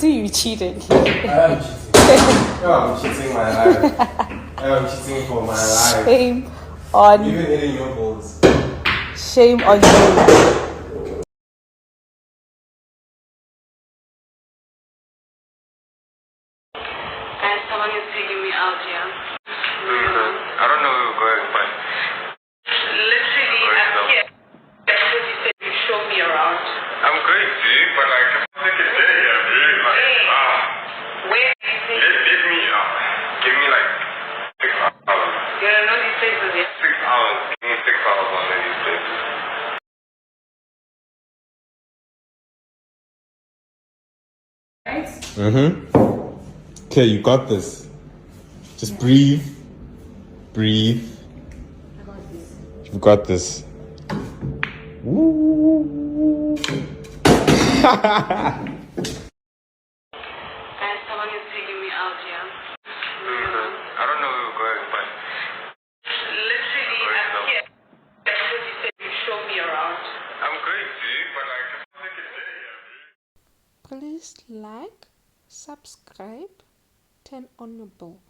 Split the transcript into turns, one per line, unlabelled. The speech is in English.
See you cheated.
I am cheating. No, I'm cheating my life. I am cheating for my life.
Shame on
Even hitting your balls.
Shame on you.
Guys, someone is taking me out here.
I don't know where we're going, but
Literally, I'm here because you said you'd show me around.
I'm going to, but like, I'm like a day here, dude. Like,
Where do you think?
let me, give me like 6 hours.
You don't know these places yet?
6 hours. Give me 6 hours on these places.
Okay, you got this. Just breathe. Breathe. You've got this. Woo.
Guys, someone is taking me out here.
I don't know where we're going, but
Literally, I'm here because you said you'd show me around.
I'm going to, but like, I'm like a day here, dude.
Please like, subscribe, turn on your bell.